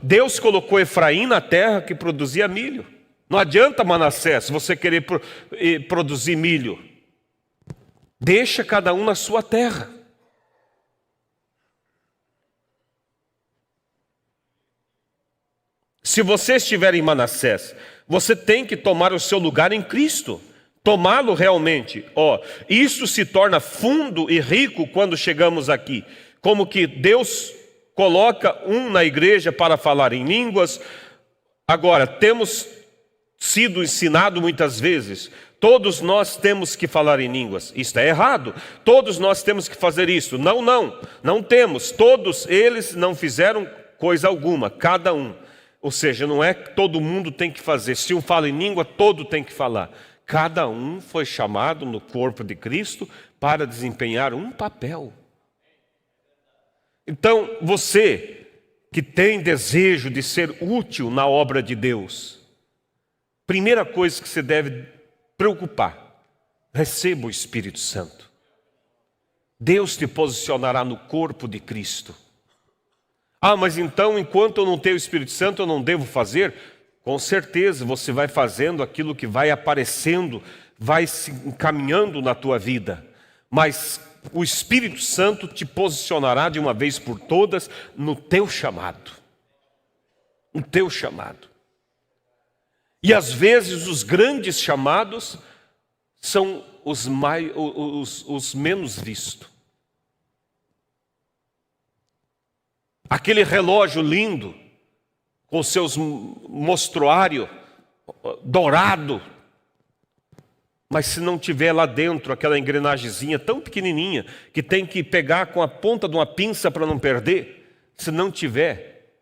Deus colocou Efraim na terra que produzia milho. Não adianta, Manassés, você querer produzir milho. Deixa cada um na sua terra. Se você estiver em Manassés, você tem que tomar o seu lugar em Cristo, tomá-lo realmente. Isso se torna fundo e rico quando chegamos aqui, como que Deus coloca um na igreja para falar em línguas. Agora, temos sido ensinado muitas vezes, todos nós temos que falar em línguas. Isso é errado, todos nós temos que fazer isso. Não temos, todos eles não fizeram coisa alguma, cada um. Ou seja, não é que todo mundo tem que fazer. Se um fala em língua, todo tem que falar. Cada um foi chamado no corpo de Cristo para desempenhar um papel. Então, você que tem desejo de ser útil na obra de Deus, primeira coisa que você deve preocupar, receba o Espírito Santo. Deus te posicionará no corpo de Cristo. Mas então, enquanto eu não tenho o Espírito Santo, eu não devo fazer? Com certeza, você vai fazendo aquilo que vai aparecendo, vai se encaminhando na tua vida. Mas o Espírito Santo te posicionará de uma vez por todas no teu chamado. No teu chamado. E às vezes os grandes chamados são os menos vistos. Aquele relógio lindo, com seus mostruário dourado, mas se não tiver lá dentro aquela engrenagemzinha tão pequenininha, que tem que pegar com a ponta de uma pinça para não perder, se não tiver,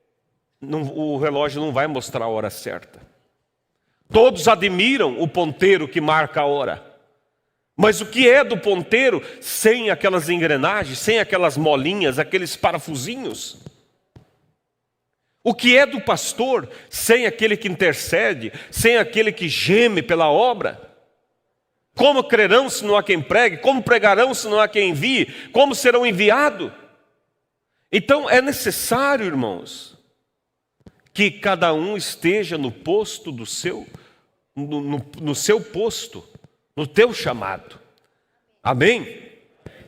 o relógio não vai mostrar a hora certa. Todos admiram o ponteiro que marca a hora. Mas o que é do ponteiro sem aquelas engrenagens, sem aquelas molinhas, aqueles parafusinhos? O que é do pastor sem aquele que intercede, sem aquele que geme pela obra? Como crerão se não há quem pregue? Como pregarão se não há quem envie? Como serão enviados? Então é necessário, irmãos, que cada um esteja no posto do seu, no seu posto, no teu chamado. Amém?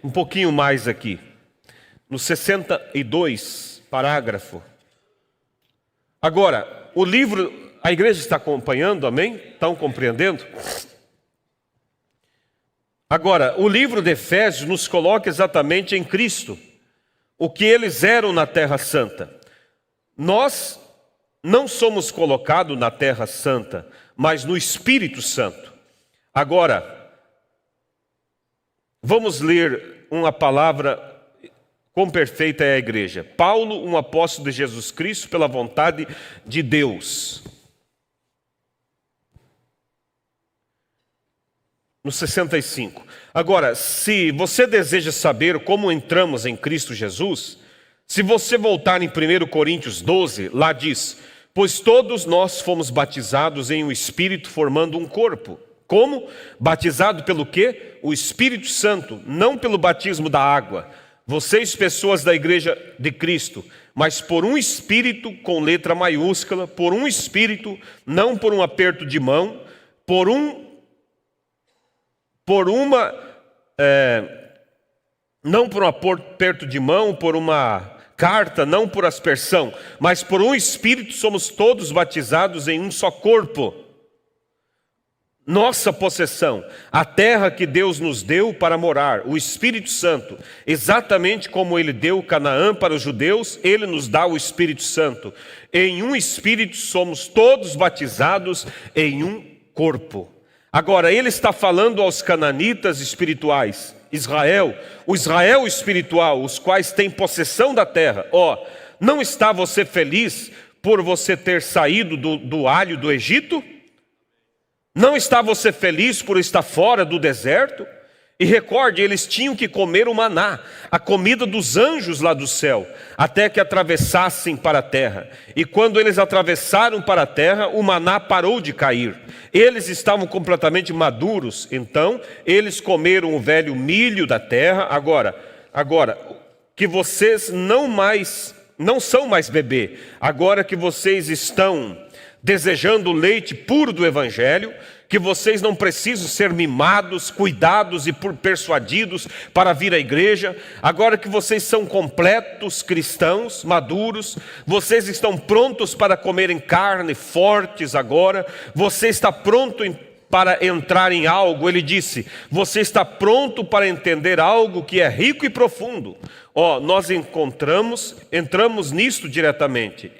Um pouquinho mais aqui. No 62, parágrafo. Agora, o livro, a igreja está acompanhando, amém? Estão compreendendo? Agora, o livro de Efésios nos coloca exatamente em Cristo, o que eles eram na Terra Santa. Nós não somos colocados na Terra Santa, mas no Espírito Santo. Agora, vamos ler uma palavra. Quão perfeita é a igreja. Paulo, um apóstolo de Jesus Cristo, pela vontade de Deus. No 65. Agora, se você deseja saber como entramos em Cristo Jesus, se você voltar em 1 Coríntios 12, lá diz: pois todos nós fomos batizados em um Espírito, formando um corpo. Como? Batizado pelo quê? O Espírito Santo, não pelo batismo da água. Vocês, pessoas da igreja de Cristo, mas por um Espírito com letra maiúscula, por um Espírito, não por um aperto de mão, não por um aperto de mão, por uma carta, não por aspersão, mas por um Espírito somos todos batizados em um só corpo. Nossa possessão, a terra que Deus nos deu para morar, o Espírito Santo, exatamente como Ele deu Canaã para os judeus, Ele nos dá o Espírito Santo. Em um Espírito somos todos batizados em um corpo. Agora, Ele está falando aos cananitas espirituais, Israel, o Israel espiritual, os quais têm possessão da terra. Não está você feliz por você ter saído do alho do Egito? Não está você feliz por estar fora do deserto? E recorde, eles tinham que comer o maná, a comida dos anjos lá do céu, até que atravessassem para a terra. E quando eles atravessaram para a terra, o maná parou de cair. Eles estavam completamente maduros, então eles comeram o velho milho da terra. Agora, que vocês não são mais bebê, agora que vocês estão desejando o leite puro do Evangelho, que vocês não precisam ser mimados, cuidados e persuadidos para vir à igreja, agora que vocês são completos cristãos, maduros, vocês estão prontos para comerem carne, fortes agora, você está pronto para entrar em algo, ele disse, você está pronto para entender algo que é rico e profundo. Nós entramos nisto diretamente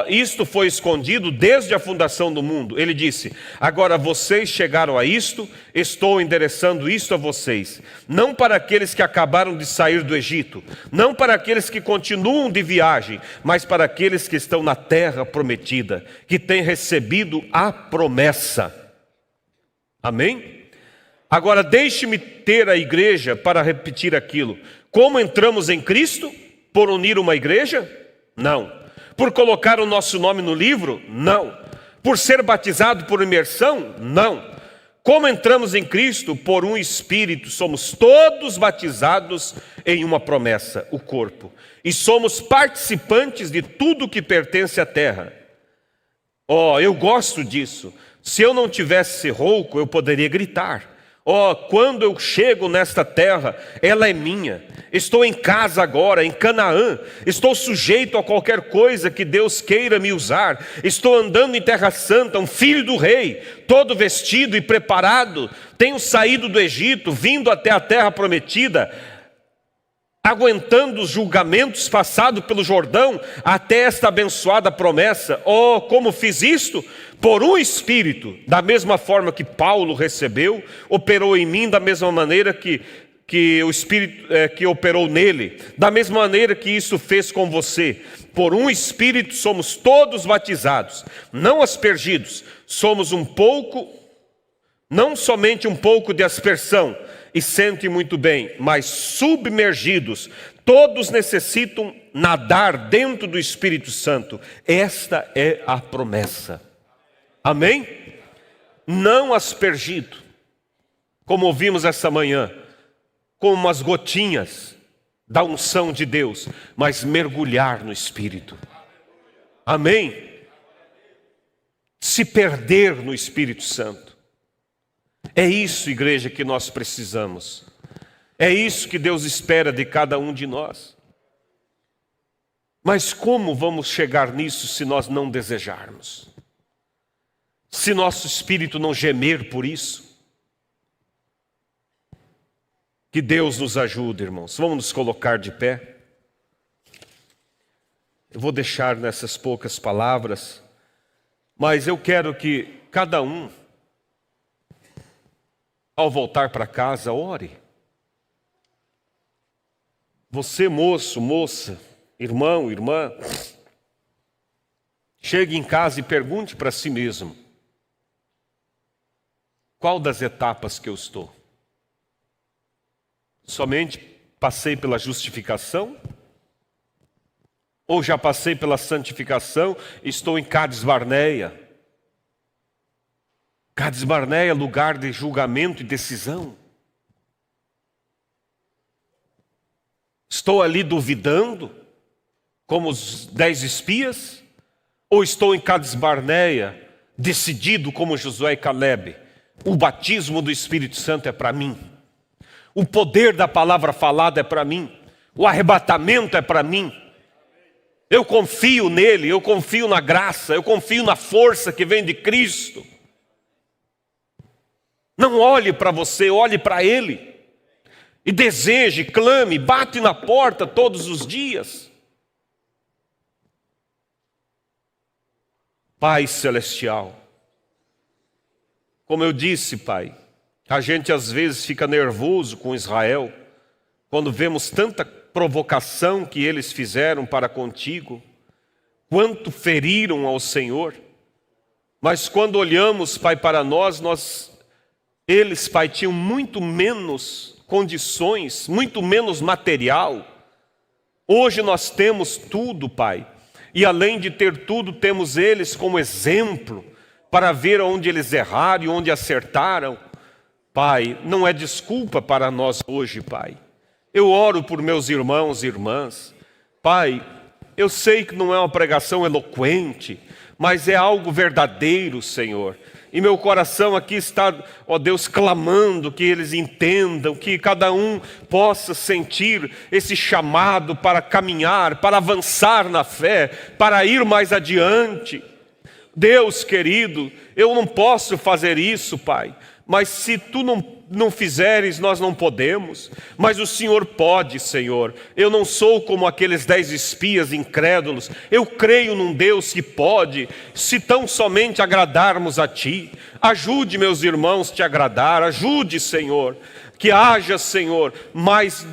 isto foi escondido desde a fundação do mundo. Ele disse, agora vocês chegaram a isto, estou endereçando isto a vocês. Não para aqueles que acabaram de sair do Egito, não para aqueles que continuam de viagem, mas para aqueles que estão na terra prometida, que têm recebido a promessa. Amém? Agora deixe-me ter a igreja para repetir aquilo. Como entramos em Cristo? Por unir uma igreja? Não. Por colocar o nosso nome no livro? Não. Por ser batizado por imersão? Não. Como entramos em Cristo? Por um Espírito, somos todos batizados em uma promessa, o corpo. E somos participantes de tudo que pertence à terra. Eu gosto disso. Se eu não tivesse rouco, eu poderia gritar. Quando eu chego nesta terra, ela é minha. Estou em casa agora, em Canaã. Estou sujeito a qualquer coisa que Deus queira me usar. Estou andando em terra santa, um filho do rei, todo vestido e preparado. Tenho saído do Egito, vindo até a terra prometida, aguentando os julgamentos passados pelo Jordão, até esta abençoada promessa. Como fiz isto? Por um Espírito, da mesma forma que Paulo recebeu, operou em mim da mesma maneira que o Espírito que operou nele, da mesma maneira que isso fez com você. Por um Espírito somos todos batizados, não aspergidos, somos não somente um pouco de aspersão, e sente muito bem, mas submergidos. Todos necessitam nadar dentro do Espírito Santo. Esta é a promessa. Amém? Não aspergido, como ouvimos essa manhã, com umas gotinhas da unção de Deus, mas mergulhar no Espírito. Amém? Se perder no Espírito Santo. É isso, igreja, que nós precisamos. É isso que Deus espera de cada um de nós. Mas como vamos chegar nisso se nós não desejarmos? Se nosso espírito não gemer por isso? Que Deus nos ajude, irmãos. Vamos nos colocar de pé. Eu vou deixar nessas poucas palavras, mas eu quero que cada um, ao voltar para casa, ore. Você, moço, moça, irmão, irmã, chegue em casa e pergunte para si mesmo: qual das etapas que eu estou? Somente passei pela justificação? Ou já passei pela santificação e estou em Cades Barneia? Cades Barneia é lugar de julgamento e decisão. Estou ali duvidando, como os 10 espias? Ou estou em Cades Barneia, decidido como Josué e Calebe? O batismo do Espírito Santo é para mim. O poder da palavra falada é para mim. O arrebatamento é para mim. Eu confio nele, eu confio na graça, eu confio na força que vem de Cristo. Não olhe para você, olhe para ele. E deseje, clame, bate na porta todos os dias. Pai Celestial, como eu disse, Pai, a gente às vezes fica nervoso com Israel, quando vemos tanta provocação que eles fizeram para contigo, quanto feriram ao Senhor. Mas quando olhamos, Pai, para nós, eles, Pai, tinham muito menos condições, muito menos material. Hoje nós temos tudo, Pai, e além de ter tudo, temos eles como exemplo, para ver onde eles erraram e onde acertaram. Pai, não é desculpa para nós hoje, Pai. Eu oro por meus irmãos e irmãs. Pai, eu sei que não é uma pregação eloquente, mas é algo verdadeiro, Senhor. E meu coração aqui está, ó Deus, clamando que eles entendam, que cada um possa sentir esse chamado para caminhar, para avançar na fé, para ir mais adiante. Deus querido, eu não posso fazer isso, Pai, mas se Tu não fizeres, nós não podemos, mas o Senhor pode, Senhor. Eu não sou como aqueles 10 espias incrédulos, eu creio num Deus que pode, se tão somente agradarmos a Ti. Ajude meus irmãos a Te agradar, ajude, Senhor, que haja, Senhor, mais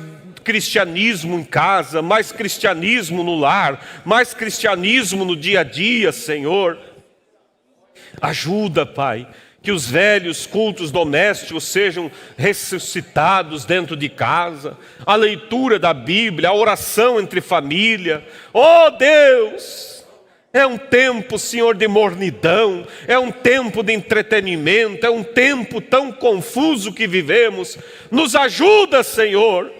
cristianismo em casa, mais cristianismo no lar, mais cristianismo no dia a dia, Senhor. Ajuda, Pai, que os velhos cultos domésticos sejam ressuscitados dentro de casa, a leitura da Bíblia, a oração entre família. Oh Deus, é um tempo, Senhor, de mornidão, é um tempo de entretenimento, é um tempo tão confuso que vivemos. Nos ajuda, Senhor,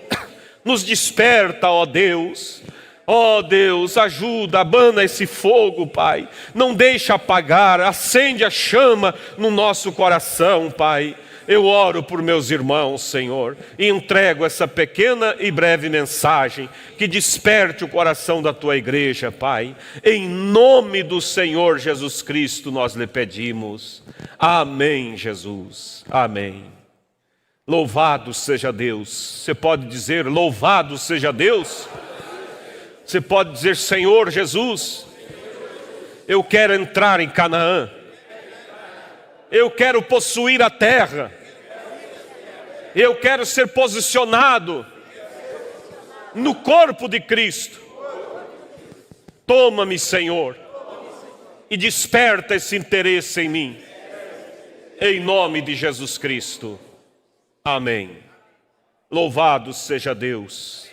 nos desperta, ó Deus. Ó Deus, ajuda, abana esse fogo, Pai. Não deixa apagar, acende a chama no nosso coração, Pai. Eu oro por meus irmãos, Senhor, e entrego essa pequena e breve mensagem que desperte o coração da Tua igreja, Pai. Em nome do Senhor Jesus Cristo nós lhe pedimos. Amém, Jesus. Amém. Louvado seja Deus. Você pode dizer louvado seja Deus? Você pode dizer: Senhor Jesus, eu quero entrar em Canaã, eu quero possuir a terra, eu quero ser posicionado no corpo de Cristo. Toma-me, Senhor, e desperta esse interesse em mim, em nome de Jesus Cristo. Amém. Louvado seja Deus.